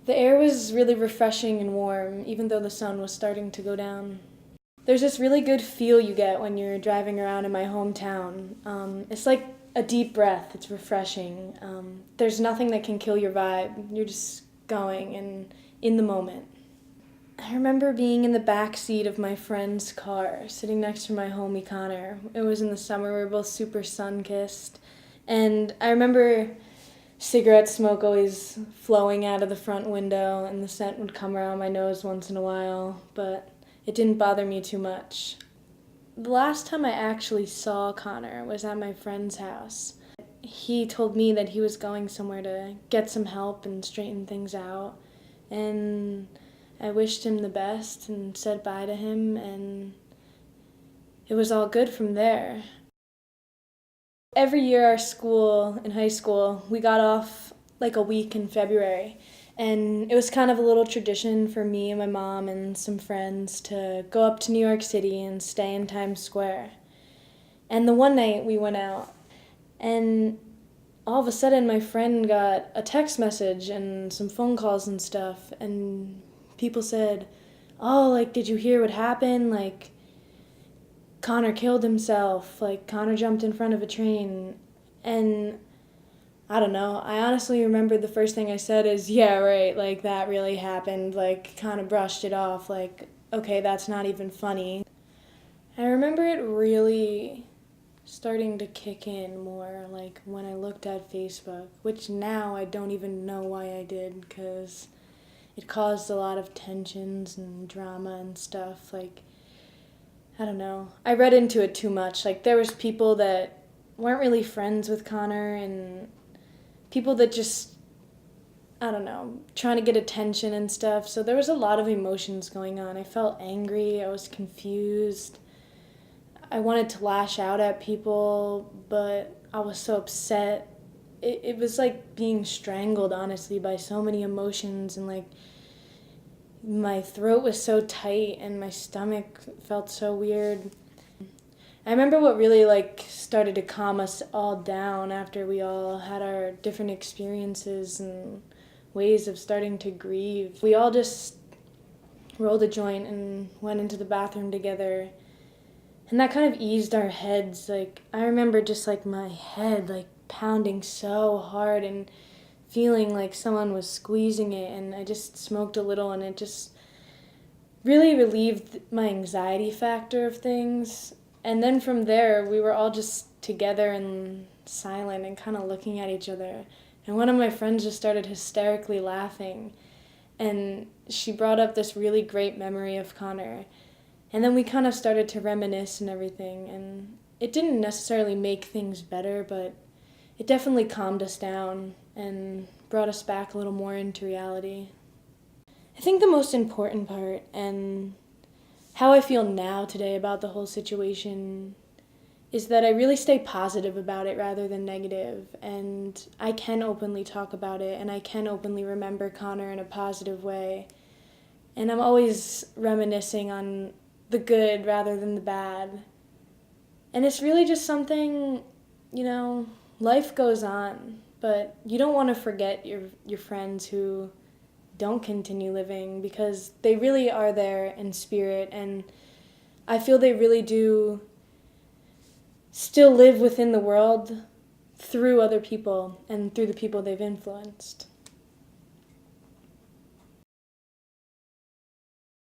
The air was really refreshing and warm, even though the sun was starting to go down. There's this really good feel you get when you're driving around in my hometown. It's like a deep breath. It's refreshing. There's nothing that can kill your vibe. You're just going and in the moment. I remember being in the back seat of my friend's car, sitting next to my homie Connor. It was in the summer. We were both super sun-kissed. And I remember cigarette smoke always flowing out of the front window, and the scent would come around my nose once in a while, but it didn't bother me too much. The last time I actually saw Connor was at my friend's house. He told me that he was going somewhere to get some help and straighten things out, and I wished him the best and said bye to him, and it was all good from there. Every year our school, in high school, we got off like a week in February. And it was kind of a little tradition for me and my mom and some friends to go up to New York City and stay in Times Square. And the one night we went out, and all of a sudden my friend got a text message and some phone calls and stuff, and people said, "Oh, like, did you hear what happened? Like, Connor killed himself, like Connor jumped in front of a train." And I don't know, I honestly remember the first thing I said is, "Yeah, right, like that really happened," like kind of brushed it off, like, okay, that's not even funny. I remember it really starting to kick in more, like when I looked at Facebook, which now I don't even know why I did, because it caused a lot of tensions and drama and stuff, like, I don't know. I read into it too much. Like, there was people that weren't really friends with Connor, and people that just, I don't know, trying to get attention and stuff. So there was a lot of emotions going on. I felt angry. I was confused. I wanted to lash out at people, but I was so upset. It was like being strangled, honestly, by so many emotions, and like my throat was so tight and my stomach felt so weird. I remember what really like started to calm us all down after we all had our different experiences and ways of starting to grieve. We all just rolled a joint and went into the bathroom together, and that kind of eased our heads. Like, I remember just like my head like pounding so hard and feeling like someone was squeezing it, and I just smoked a little, and it just really relieved my anxiety factor of things. And then from there, we were all just together and silent and kind of looking at each other. And one of my friends just started hysterically laughing, and she brought up this really great memory of Connor. And then we kind of started to reminisce and everything, and it didn't necessarily make things better, but it definitely calmed us down and brought us back a little more into reality. I think the most important part, and how I feel now today about the whole situation, is that I really stay positive about it rather than negative, and I can openly talk about it, and I can openly remember Connor in a positive way. And I'm always reminiscing on the good rather than the bad. And it's really just something, life goes on, but you don't want to forget your friends who don't continue living, because they really are there in spirit, and I feel they really do still live within the world through other people and through the people they've influenced.